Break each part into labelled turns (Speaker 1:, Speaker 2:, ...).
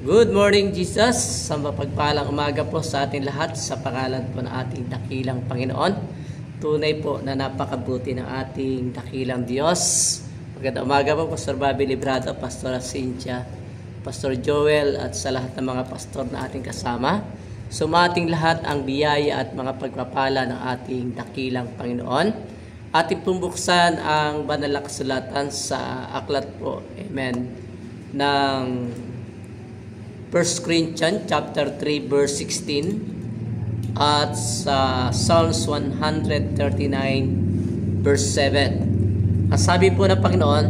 Speaker 1: Good morning, Jesus. Sa mapagpalang umaga po sa ating lahat sa pangalan po ng ating dakilang Panginoon. Tunay po na napakabuti ng ating dakilang Diyos. Magandang umaga po, Pastor Bobby Librado, Pastor Cynthia, Pastor Joel, at sa lahat ng mga pastor na ating kasama. Sumating lahat ang biyaya at mga pagpapala ng ating dakilang Panginoon. Ating pumbuksan ang banal na kasulatan sa aklat po, amen, ng 1 Corinthians chapter 3 verse 16 at sa Psalms 139 verse 7. Ang sabi po ng Panginoon,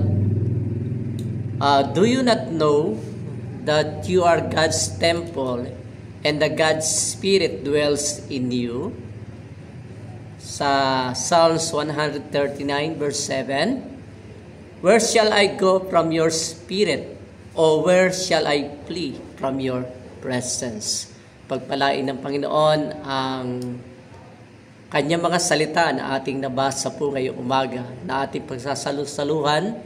Speaker 1: do you not know that you are God's temple and the God's Spirit dwells in you? Sa Psalms 139 verse 7, where shall I go from your spirit, or where shall I flee from your presence? Pagpalain ng Panginoon ang kanyang mga salita na ating nabasa po ngayong umaga, na ating pagsasalusaluhan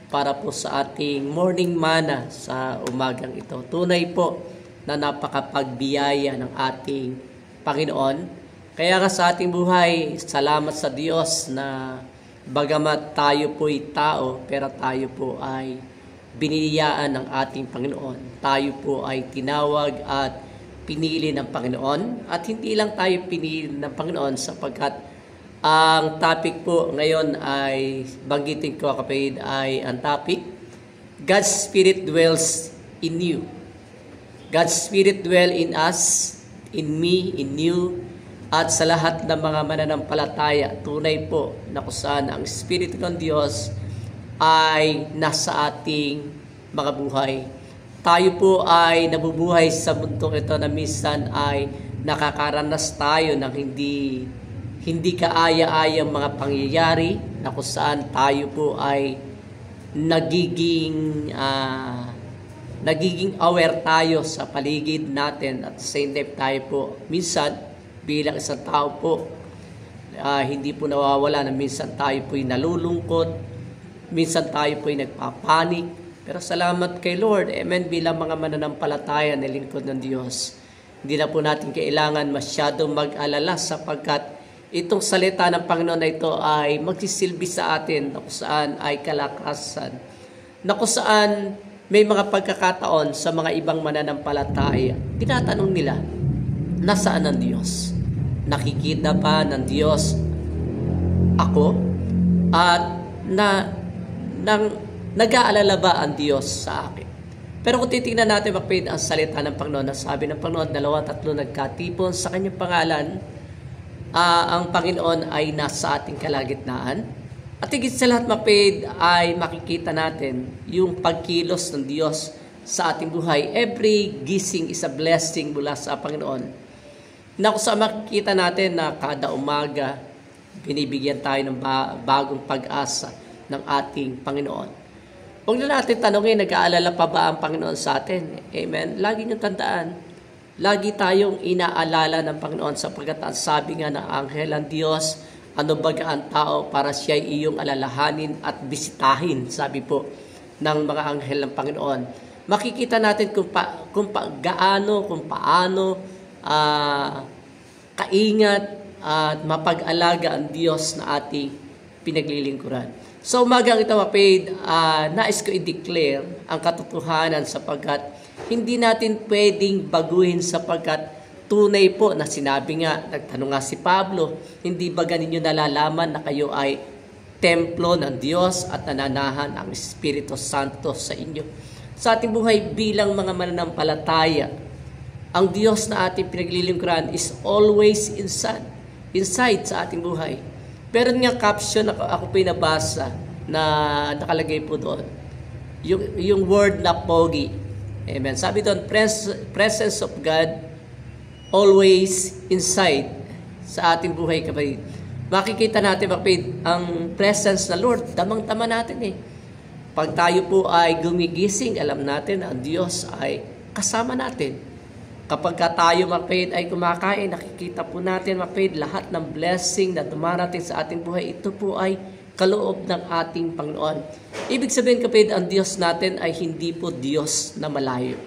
Speaker 1: para po sa ating morning manna sa umagang ito. Tunay po na napakapagbiyaya ng ating Panginoon. Kaya nga sa ating buhay, salamat sa Diyos na bagamat tayo po'y tao, pero tayo po ay biniyayaan ng ating Panginoon. Tayo po ay tinawag at pinili ng Panginoon. At hindi lang tayo pinili ng Panginoon sapagkat ang topic po ngayon ay, banggitin ko kapatid, ay ang topic, God's Spirit dwells in you. God's Spirit dwells in us, in me, in you, at sa lahat ng mga mananampalataya. Tunay po na kung saan ang Espiritu ng Diyos ay nasa ating mga buhay. Tayo po ay nabubuhay sa mundong ito na minsan ay nakakaranas tayo ng hindi kaaya-ayang mga pangyayari, na kung saan tayo po ay nagiging aware tayo sa paligid natin, at sa same time tayo po minsan bilang isang tao po hindi po nawawala na minsan tayo po'y nalulungkot, minsan tayo po'y nagpapanik. Pero salamat kay Lord, amen, bilang mga mananampalataya na lingkod ng Diyos, hindi na po natin kailangan masyadong mag-alala sapagkat itong salita ng Panginoon na ito ay magsisilbi sa atin, na kung saan ay kalakasan, na kung saan may mga pagkakataon sa mga ibang mananampalataya, tinatanong nila, nasaan ang Diyos? Nakikita pa ng Diyos ako? At nag-aalala ba ang Diyos sa akin? Pero kung titingnan natin mapid ang salita ng Panginoon, na sabi ng Panginoon, 2-3 nagkatipon sa kanyang pangalan, ang Panginoon ay nasa ating kalagitnaan. At higit sa lahat mapid ay makikita natin yung pagkilos ng Diyos sa ating buhay. Every gising is a blessing mula sa Panginoon. Na kung saan makikita natin na kada umaga, binibigyan tayo ng bagong pag-asa ng ating Panginoon. Huwag na natin tanongin, nag-aalala pa ba ang Panginoon sa atin? Amen. Lagi niyong tandaan, lagi tayong inaalala ng Panginoon sapagkat ang sabi nga ng anghel ng Diyos, ano baga ang tao para siya iyong alalahanin at bisitahin, sabi po ng mga anghel ng Panginoon. Makikita natin kung paano kaingat at mapag-alaga ang Diyos na ating pinaglilingkuran. So umagang ito mapid, nais ko i-declare ang katotohanan sapagkat hindi natin pwedeng baguhin sapagkat tunay po na sinabi nga, nagtanong nga si Pablo, hindi ba ganinyo nalalaman na kayo ay templo ng Diyos at nananahan ang Espiritu Santo sa inyo? Sa ating buhay bilang mga mananampalataya, ang Diyos na ating pinaglilingkuran is always inside sa ating buhay. Pero nga caption ako pinabasa na nakalagay po doon, yung word na pogi. Amen. Sabi doon, presence of God always inside sa ating buhay, kapatid. Makikita natin, kapatid, ang presence na Lord, damang-dama natin eh. Pag tayo po ay gumigising, alam natin na ang Diyos ay kasama natin. Kapag tayo, mapid, ay kumakain, nakikita po natin, mapid, lahat ng blessing na dumarating sa ating buhay, ito po ay kaloob ng ating Panginoon. Ibig sabihin, kapatid, ang Diyos natin ay hindi po Diyos na malayo.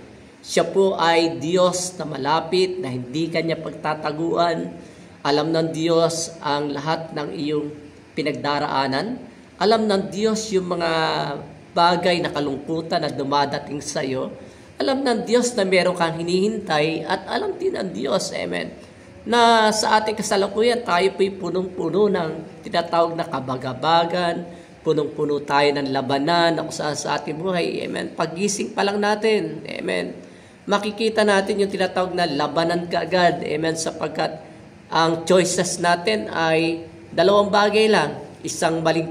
Speaker 1: Siya po ay Diyos na malapit, na hindi kanya pagtataguan. Alam ng Diyos ang lahat ng iyong pinagdaraanan. Alam ng Diyos yung mga bagay na kalungkutan na dumadating sa iyo. Alam ng Diyos na meron kang hinihintay at alam din ng Diyos, amen, na sa ating kasalukuyan tayo po'y punong-puno ng tinatawag na kabagabagan, punong-puno tayo ng labanan na sa ating buhay, amen. Paggising pa lang natin, amen, makikita natin yung tinatawag na labanan kaagad, amen, sapagkat ang choices natin ay dalawang bagay lang, isang maling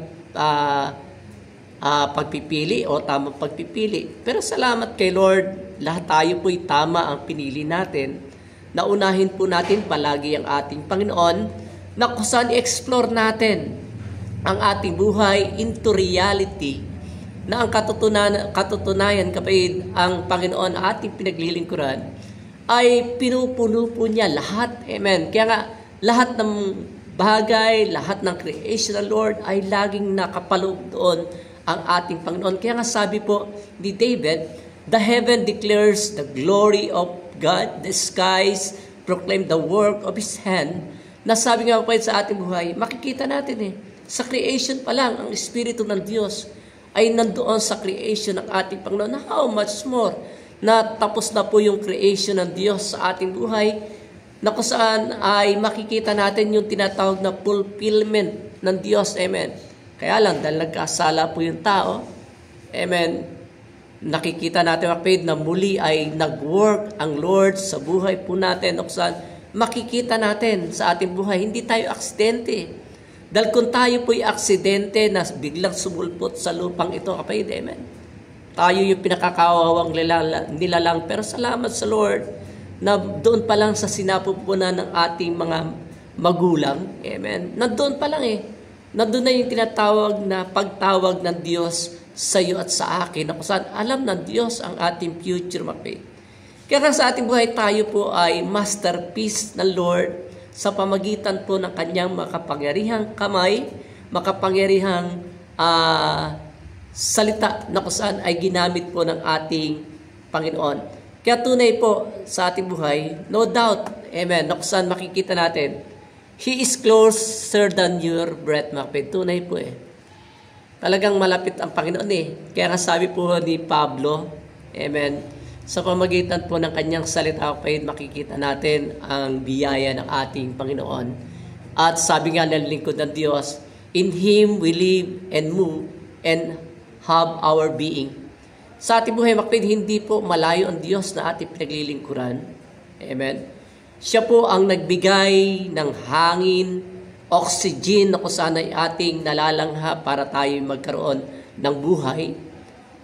Speaker 1: pagpipili o tamang pagpipili. Pero salamat kay Lord, lahat tayo po'y tama ang pinili natin. Naunahin po natin palagi ang ating Panginoon na kung saan i-explore natin ang ating buhay into reality na ang katutunayan kapag ang Panginoon ating pinaglilingkuran ay pinupuno po niya lahat. Amen. Kaya nga lahat ng bagay, lahat ng creation ng Lord ay laging nakapaloob doon ang ating Panginoon. Kaya nga sabi po ni David, the heaven declares the glory of God, the skies proclaim the work of His hand. Nasabi nga po sa ating buhay, makikita natin sa creation pa lang, ang Espiritu ng Diyos ay nandoon sa creation ng ating Panginoon. How much more na tapos na po yung creation ng Diyos sa ating buhay, na kung saan ay makikita natin yung tinatawag na fulfillment ng Diyos. Amen. Kaya lang, dahil nagkasala po yung tao, amen, nakikita natin kapatid na muli ay nag-work ang Lord sa buhay po natin. Kung saan makikita natin sa ating buhay, hindi tayo aksidente. Dahil kung tayo po'y aksidente na biglang sumulpot sa lupang ito, kapatid, amen, tayo yung pinakakawawang nilalang. Pero salamat sa Lord na doon pa lang sa sinapupunan ng ating mga magulang, amen, nandoon pa lang nandoon na yung tinatawag na pagtawag ng Diyos sa iyo at sa akin, na kung saan alam ng Diyos ang ating future, mapay. Kaya sa ating buhay tayo po ay masterpiece ng Lord sa pamagitan po ng kanyang makapangyarihang kamay, makapangyarihang salita na kung saan ay ginamit po ng ating Panginoon. Kaya tunay po sa ating buhay, no doubt, amen, na kung saan makikita natin, He is closer than your breath, mapay. Tunay po talagang malapit ang Panginoon Kaya nga sabi po ni Pablo, amen, sa pamagitan po ng kanyang salita, makikita natin ang biyaya ng ating Panginoon. At sabi nga ng lingkod ng Diyos, in Him we live and move and have our being. Sa ating buhay, hindi po malayo ang Diyos na ating pinaglilingkuran. Amen. Siya po ang nagbigay ng hangin, oxygen na kung saan ay ating nalalangha para tayo magkaroon ng buhay,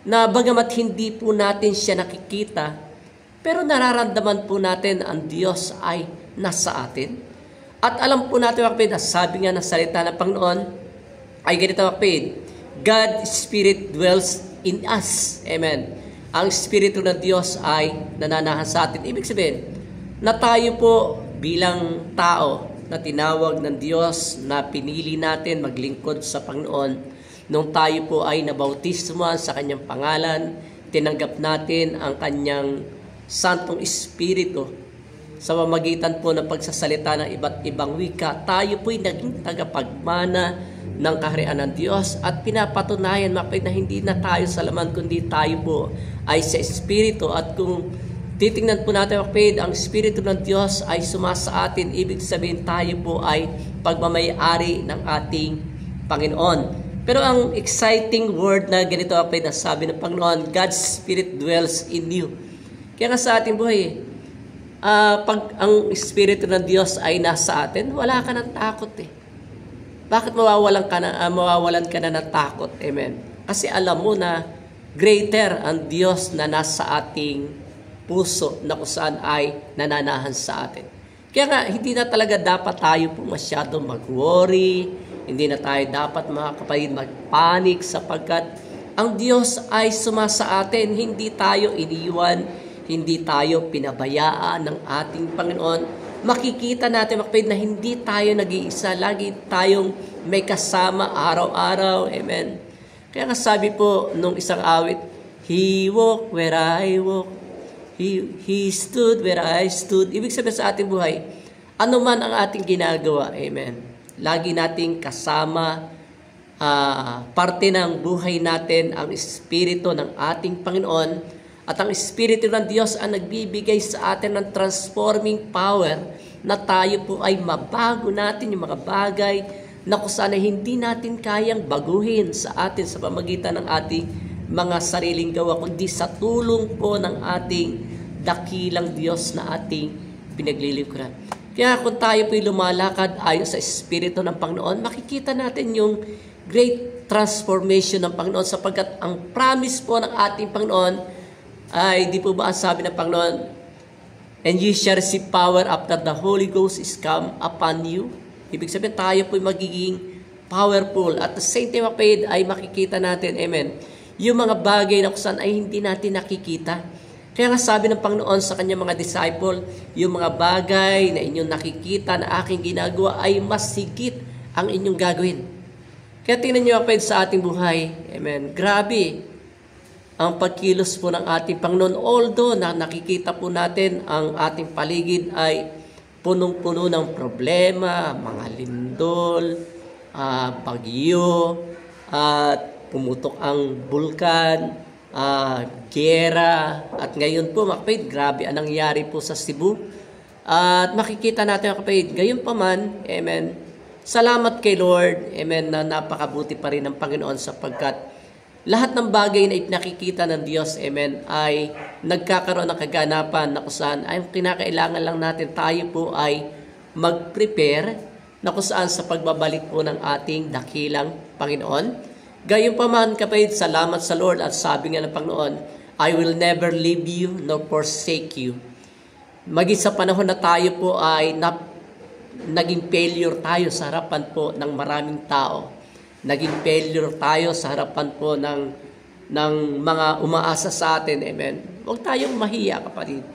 Speaker 1: na bagamat hindi po natin siya nakikita, pero nararamdaman po natin ang Diyos ay nasa atin. At alam po natin, na sabi nga ng salita ng Panginoon, ay ganito, God Spirit dwells in us. Amen. Ang Espiritu ng Diyos ay nananahan sa atin. Ibig sabihin, na tayo po bilang tao, na tinawag ng Diyos, na pinili natin maglingkod sa Panginoon, nung tayo po ay nabautismuhan sa Kanyang pangalan, tinanggap natin ang Kanyang Santong Espiritu, sa pamamagitan po ng pagsasalita ng iba't ibang wika, tayo po'y naging tagapagmana ng kaharian ng Diyos, at pinapatunayan na hindi na tayo sa laman, kundi tayo po ay sa Espiritu. At kung titingnan po natin, ang Espiritu ng Diyos ay sumasa atin, ibig sabihin tayo po ay pagmamayari ng ating Panginoon. Pero ang exciting word na ganito, na sabi ng Panginoon, God's Spirit dwells in you. Kaya nga sa ating buhay, pag ang Espiritu ng Diyos ay nasa atin, wala ka ng takot Bakit mawawalan ka na ng takot? Amen. Kasi alam mo na greater ang Diyos na nasa ating puso, na kung saan ay nananahan sa atin. Kaya nga, hindi na talaga dapat tayo po masyado mag-worry, hindi na tayo dapat, mga kapatid, mag-panic, sapagkat ang Diyos ay sumasa atin, hindi tayo iniwan, hindi tayo pinabayaan ng ating Panginoon. Makikita natin, mga kapatid, na hindi tayo nag-iisa, lagi tayong may kasama araw-araw. Amen. Kaya nga sabi po nung isang awit, He walk where I walk, He stood where I stood. Ibig sabihin sa ating buhay, ano man ang ating ginagawa, amen, lagi nating kasama, parte ng buhay natin ang Espiritu ng ating Panginoon, at ang Espiritu ng Diyos ang nagbibigay sa atin ng transforming power na tayo po ay mabago natin yung mga bagay na kung saan hindi natin kayang baguhin sa atin sa pamagitan ng ating mga sariling gawa, kundi sa tulong po ng ating dakilang Diyos na ating pinaglilingkuran. Kaya kung tayo po'y lumalakad ayon sa Espiritu ng Panginoon, makikita natin yung great transformation ng Panginoon, sapagkat ang promise po ng ating Panginoon ay, di po ba ang sabi ng Panginoon, and you shall receive power after the Holy Ghost is come upon you. Ibig sabihin tayo po'y magiging powerful. At the same time, ay makikita natin, amen, yung mga bagay na kusan ay hindi natin nakikita. Kaya nga sabi ng Panginoon sa kanyang mga disciple, yung mga bagay na inyong nakikita na aking ginagawa ay mas higit ang inyong gagawin. Kaya tingnan nyo sa ating buhay, amen, grabe ang pagkilos po ng ating Panginoon. Although na nakikita po natin ang ating paligid ay punong-puno ng problema, mga lindol, bagyo, at pumutok ang bulkan, gera, at ngayon po mga kapatid, grabe ang nangyari po sa Cebu. At makikita natin mga kapatid, gayon pa man, amen, salamat kay Lord, amen, na napakabuti pa rin ng Panginoon, sapagkat lahat ng bagay na ipinakikita ng Diyos, amen, ay nagkakaroon ng kaganapan na kung saan ay kinakailangan lang natin tayo po ay mag-prepare na kung saan sa pagbabalik po ng ating dakilang Panginoon. Gayon pa man kapatid, salamat sa Lord, at sabi nga ng Panginoon, I will never leave you nor forsake you. Maging sa panahon na tayo po ay naging failure tayo sa harapan po ng maraming tao. Naging failure tayo sa harapan po ng mga umaasa sa atin, amen. Huwag tayong mahiya, kapatid.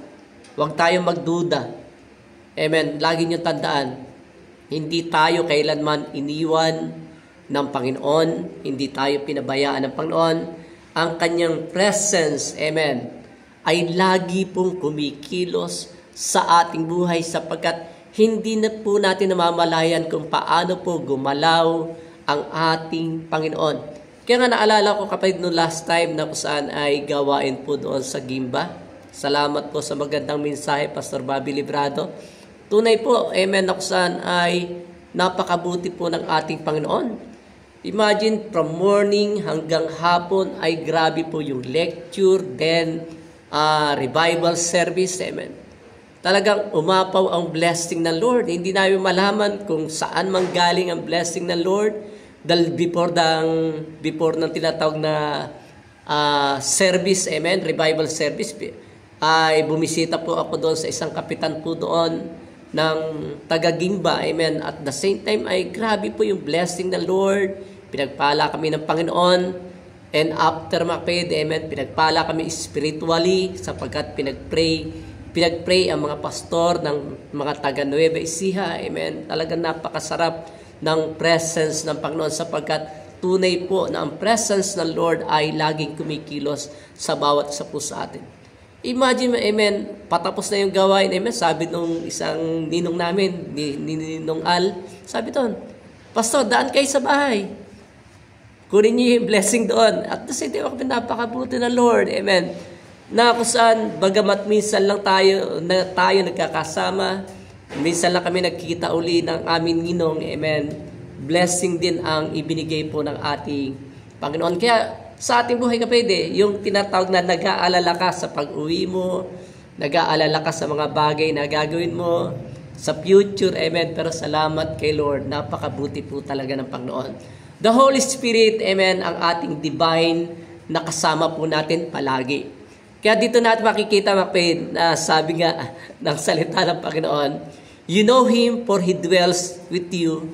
Speaker 1: Huwag tayong magduda. Amen. Lagi niyo tandaan, hindi tayo kailanman iniwan ng Panginoon, hindi tayo pinabayaan ng Panginoon. Ang kanyang presence, amen, ay lagi pong kumikilos sa ating buhay, sapagkat hindi na po natin namamalayan kung paano po gumalaw ang ating Panginoon. Kaya nga naalala ko kapatid noong last time na kung saan ay gawain po doon sa Gimba. Salamat po sa magandang mensahe, Pastor Bobby Librado. Tunay po, amen, na kung saan ay napakabuti po ng ating Panginoon. Imagine, from morning hanggang hapon ay grabe po yung lecture, then revival service, amen. Talagang umapaw ang blessing ng Lord. Hindi namin malaman kung saan manggaling ang blessing ng Lord. Dahil before ng tinatawag na service, amen, revival service, ay bumisita po ako doon sa isang kapitan po doon ng taga-Gimba, amen. At the same time ay grabe po yung blessing ng Lord. Pinagpala kami ng Panginoon. And after maped, amen, pinagpala kami spiritually sapagkat pinagpray ang mga pastor ng mga taga Nueva Ecija, amen. Talagang napakasarap ng presence ng Panginoon, sapagkat tunay po na ang presence ng Lord ay laging kumikilos sa bawat isa po sa atin. Imagine, amen, patapos na yung gawain, amen, sabi nung isang ninong namin, Ninong Al, sabi doon, Pastor, daan kayo sa bahay. Kunin niyo yung blessing doon. At the same time, napakabuti ng Lord, amen, na kung saan, bagamat minsan lang tayo nagkakasama, minsan lang kami nagkita uli ng aming ninong, amen, blessing din ang ibinigay po ng ating Panginoon. Kaya sa ating buhay kapatid, yung tinatawag na nag-aalala ka sa pag-uwi mo, nag-aalala ka sa mga bagay na gagawin mo sa future, amen, pero salamat kay Lord, napakabuti po talaga ng Panginoon. The Holy Spirit, amen, ang ating divine na kasama po natin palagi. Kaya dito natin makikita, kapatid, na sabi nga ng salita ng Panginoon, you know Him for He dwells with you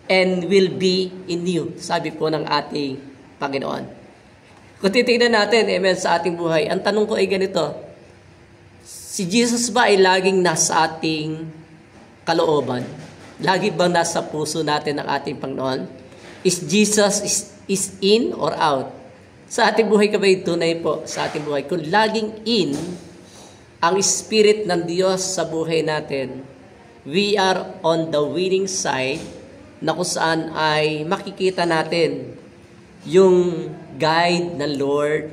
Speaker 1: and will be in you. Sabi po ng ating Panginoon. Kung titignan natin, amen, sa ating buhay, ang tanong ko ay ganito, si Jesus ba ay laging nasa ating kalooban? Lagi bang nasa puso natin ng ating Panginoon? Is Jesus is in or out? Sa ating buhay kapatid, tunay po sa ating buhay. Kung laging in, ang Spirit ng Diyos sa buhay natin, we are on the winning side, na kung saan ay makikita natin yung guide ng Lord,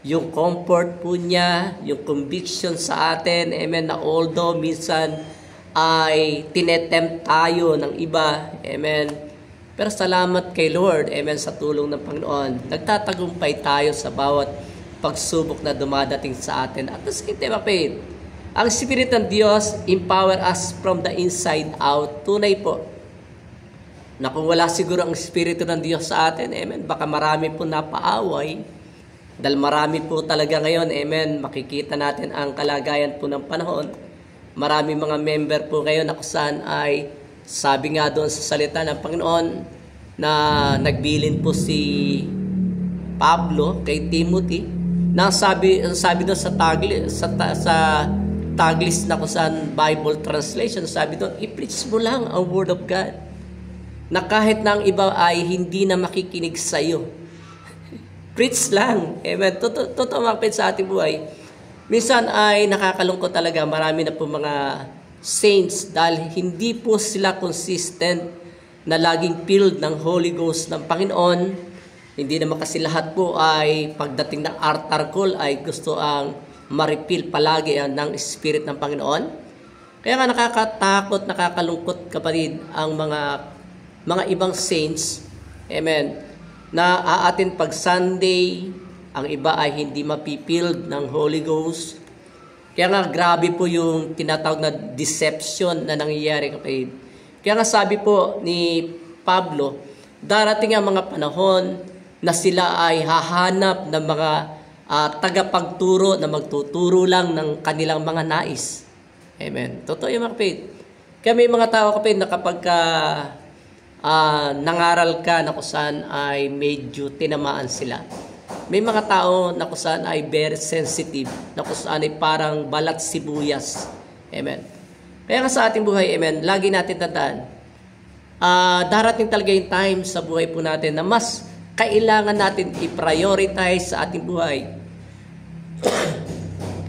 Speaker 1: yung comfort po niya, yung conviction sa atin, amen, na although minsan ay tinetempt tayo ng iba, amen, pero salamat kay Lord, amen, sa tulong ng Panginoon, nagtatagumpay tayo sa bawat pagsubok na dumadating sa atin. At the same time, ang Spirit ng Diyos empower us from the inside out. Tunay po na kung wala siguro ang Espiritu ng Diyos sa atin, amen, baka marami po napaaway. Dahil marami po talaga ngayon, amen, makikita natin ang kalagayan po ng panahon. Marami mga member po ngayon na kusan ay, sabi nga doon sa salita ng Panginoon, na nagbilin po si Pablo kay Timothy, na sabi doon sa Taglist na kusan Bible translation, sabi doon, i-preach mo lang ang Word of God, na kahit na ang iba ay hindi na makikinig sa iyo. Preach lang. Amen. Totoo mga sa ating buhay. Minsan ay nakakalungkot talaga. Marami na po mga saints dahil hindi po sila consistent na laging filled ng Holy Ghost ng Panginoon. Hindi naman kasi lahat po ay pagdating ng altar call ay gusto ang ma-refill palagi ng Spirit ng Panginoon. Kaya nga nakakatakot, nakakalungkot kapatid ang mga ibang saints. Amen. Na aatin pag Sunday, ang iba ay hindi mapipilled ng Holy Ghost. Kaya nga grabe po yung tinatawag na deception na nangyayari kapatid. Kaya nga sabi po ni Pablo, darating ang mga panahon na sila ay hahanap ng mga tagapagturo na magtuturo lang ng kanilang mga nais. Amen. Totoo yung mga kapatid. Kaya may mga tao kapatid na kapag nangaral ka na kusan ay medyo tinamaan sila. May mga tao na kusan ay very sensitive, na kusan ay parang balat sibuyas. Amen. Kaya nga sa ating buhay, amen, lagi natin tandaan, darating talaga yung time sa buhay po natin na mas kailangan natin i-prioritize sa ating buhay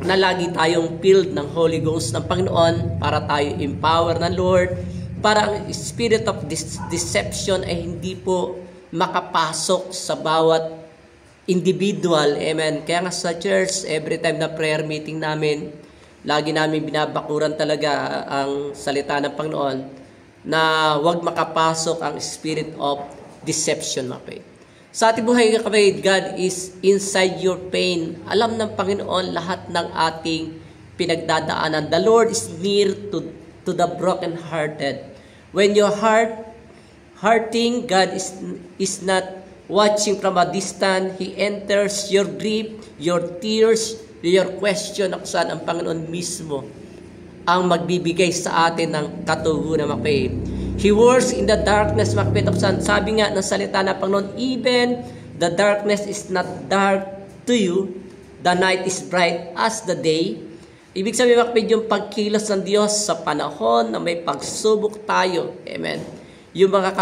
Speaker 1: na lagi tayong filled ng Holy Ghost ng Panginoon para tayo empower ng Lord, para ang spirit of deception ay hindi po makapasok sa bawat individual. Amen. Kaya nga sa church, every time na prayer meeting namin, lagi namin binabakuran talaga ang salita ng Panginoon na huwag makapasok ang spirit of deception. Sa ating buhay, kapatid, God is inside your pain. Alam ng Panginoon lahat ng ating pinagdadaanan. The Lord is near to the broken-hearted. When your hurting, God is not watching from a distance. He enters your grief, your tears, your question, kung saan ang Panginoon mismo ang magbibigay sa atin ng katugunan, kapatid. He works in the darkness, kapatid. Sabi nga ng salita ng Panginoon, even the darkness is not dark to you, the night is bright as the day. Ibig sabihin, kapatid, yung pagkilos ng Diyos sa panahon na may pagsubok tayo. Amen. Yung mga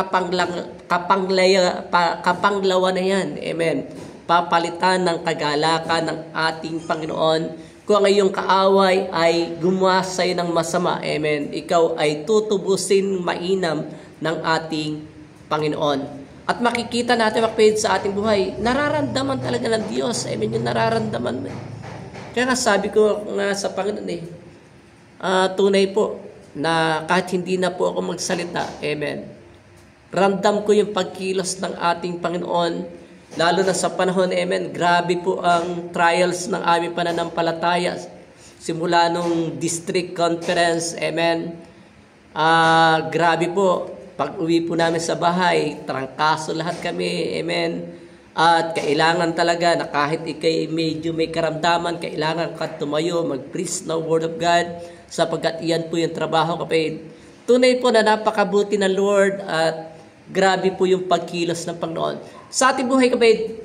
Speaker 1: kapanglawan na yan. Amen. Papalitan ng kagalakan ng ating Panginoon. Kung ang iyong kaaway ay gumawa sa'yo ng masama, amen, ikaw ay tutubusin mainam ng ating Panginoon. At makikita natin, kapatid, sa ating buhay, nararamdaman talaga ng Diyos. Amen, yung nararamdaman mo. Kaya nga sabi ko nga sa Panginoon, tunay po na kahit hindi na po ako magsalita, amen, ramdam ko yung pagkilos ng ating Panginoon, lalo na sa panahon, amen, grabe po ang trials ng aming pananampalataya. Simula nung district conference, amen, grabe po, pag uwi po namin sa bahay, trangkaso lahat kami, amen. At kailangan talaga na kahit ikay medyo may karamdaman, kailangan ka tumayo, mag-preach ng Word of God, sapagkat iyan po yung trabaho, kapatid. Tunay po na napakabuti ng Lord at grabe po yung pagkilos ng Panginoon. Sa ating buhay, kapatid,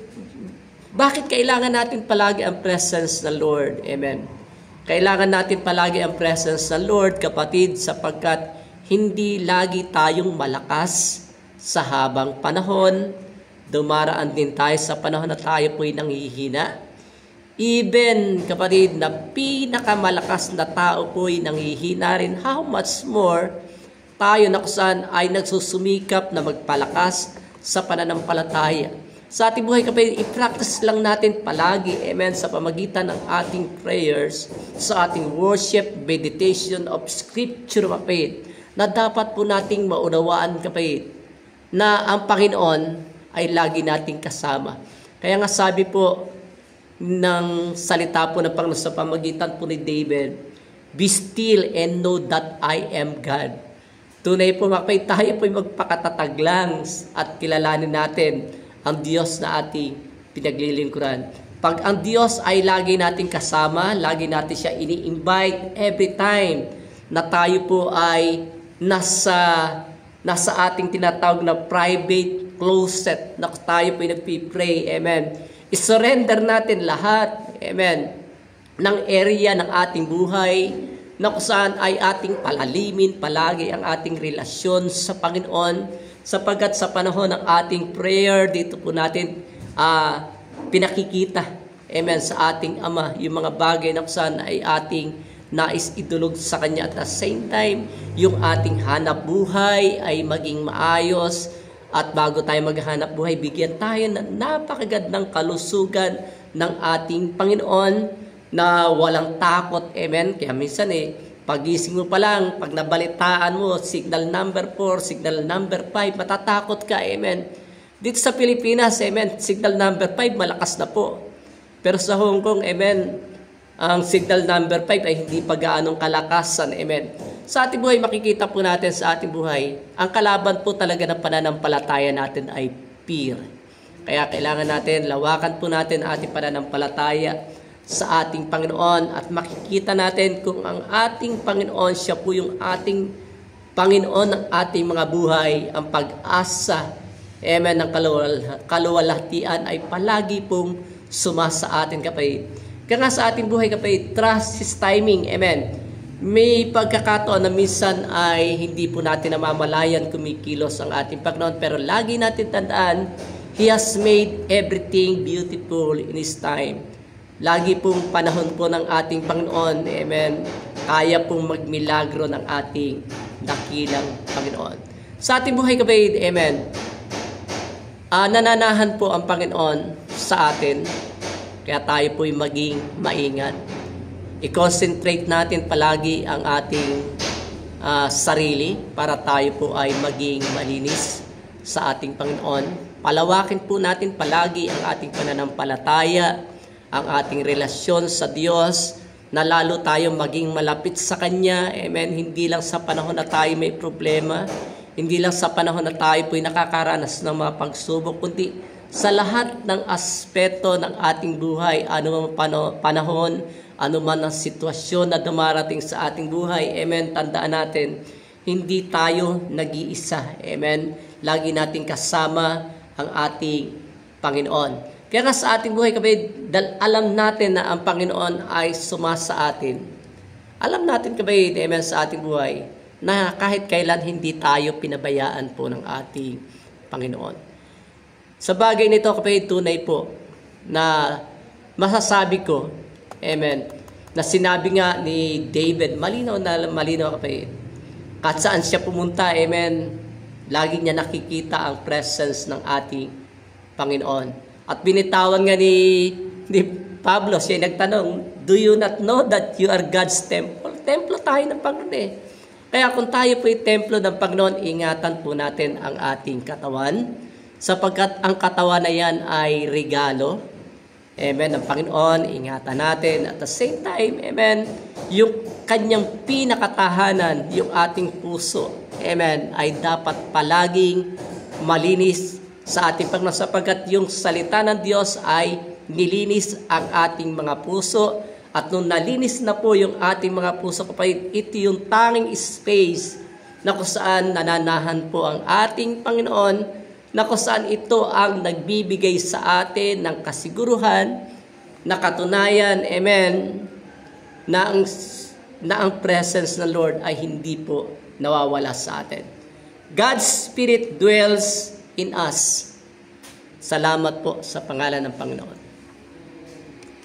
Speaker 1: bakit kailangan natin palagi ang presence ng Lord? Amen. Kailangan natin palagi ang presence ng Lord, kapatid, sapagkat hindi lagi tayong malakas sa habang panahon. Dumaraan din tayo sa panahon na tayo po'y nanghihina. Even, kapatid, na pinakamalakas na tao po'y nanghihina rin, how much more tayo na kusan ay nagsusumikap na magpalakas sa pananampalataya. Sa ating buhay, kapatid, i-practice lang natin palagi, amen, sa pamagitan ng ating prayers, sa ating worship, meditation of Scripture, kapatid, na dapat po nating maunawaan, kapatid, na ang Panginoon ay lagi nating kasama. Kaya nga sabi po ng salita po ng Panginoon sa pamagitan po ni David, "Be still and know that I am God." Tunay po, kapatid, tayo po magpakatatag lang at kilalanin natin ang Diyos na ating pinaglilingkuran. Pag ang Diyos ay lagi nating kasama, lagi natin siya ini-invite every time na tayo po ay nasa ating tinatawag na private closet, na tayo po ay nagpipray, amen. I-surrender natin lahat, amen, ng area ng ating buhay, na kung saan ay ating palalimin palagi ang ating relasyon sa Panginoon, sapagkat sa panahon ng ating prayer, dito po natin pinakikita, amen, sa ating Ama, yung mga bagay na kung saan ay ating nais idulog sa Kanya. At the same time, yung ating hanap buhay ay maging maayos. At bago tayo maghanap buhay, bigyan tayo ng napakagandang kalusugan ng ating Panginoon na walang takot, amen. Kaya minsan pagising mo pa lang, pag nabalitaan mo, signal number 4, signal number 5, matatakot ka, amen. Dito sa Pilipinas, amen, signal number 5, malakas na po. Pero sa Hong Kong, amen, ang signal number 5 ay hindi pa gaanong kalakasan, amen. Sa ating buhay, makikita po natin sa ating buhay, ang kalaban po talaga ng pananampalataya natin ay fear. Kaya kailangan natin, lawakan po natin ang ating pananampalataya sa ating Panginoon at makikita natin kung ang ating Panginoon, siya po yung ating Panginoon ng ating mga buhay, ang pag-asa, amen, ng kaluwalhatian ay palagi pong sumasa atin, kapatid. Kaya nga sa ating buhay, kapatid, trust His timing, amen. May pagkakataon na minsan ay hindi po natin namamalayan kumikilos ang ating Panginoon, pero lagi natin tandaan, He has made everything beautiful in His time. Lagi pong panahon po ng ating Panginoon, amen, kaya pong magmilagro ng ating dakilang Panginoon. Sa ating buhay, kapatid, amen, nananahan po ang Panginoon sa atin, kaya tayo po'y maging maingat. I-concentrate natin palagi ang ating sarili para tayo po ay maging malinis sa ating Panginoon. Palawakin po natin palagi ang ating pananampalataya, ang ating relasyon sa Diyos, na lalo tayong maging malapit sa Kanya, amen. Hindi lang sa panahon na tayo may problema, hindi lang sa panahon na tayo po'y nakakaranas ng mga pagsubok, kundi sa lahat ng aspeto ng ating buhay, anumang panahon, anuman ang sitwasyon na dumarating sa ating buhay, amen. Tandaan natin, hindi tayo nag-iisa, amen. Lagi nating kasama ang ating Panginoon. Kaya nga sa ating buhay, kapatid, alam natin na ang Panginoon ay sumasa atin. Alam natin, kapatid, amen, sa ating buhay, na kahit kailan hindi tayo pinabayaan po ng ating Panginoon. Sa bagay nito, kapatid, tunay po na masasabi ko, amen, na sinabi nga ni David, malinaw na malinaw, kapatid, kahit saan siya pumunta, amen, lagi niya nakikita ang presence ng ating Panginoon. At binitawan nga ni Pablo, siya nagtanong, "Do you not know that you are God's temple?" Templo tayo ng Panginoon Kaya kung tayo po'y templo ng Panginoon, ingatan po natin ang ating katawan, sapagkat ang katawan na yan ay regalo, amen, ng Panginoon. Ingatan natin. At the same time, amen, yung kanyang pinakatahanan, yung ating puso, amen, ay dapat palaging malinis sa ating Panginoon, sapagkat yung salita ng Diyos ay nilinis ang ating mga puso. At nung nalinis na po yung ating mga puso, kapatid, ito yung tanging space na kung saan nananahan po ang ating Panginoon, na kung saan ito ang nagbibigay sa atin ng kasiguruhan, na katunayan, amen, na ang presence ng Lord ay hindi po nawawala sa atin. God's Spirit dwells in us. Salamat po sa pangalan ng Panginoon.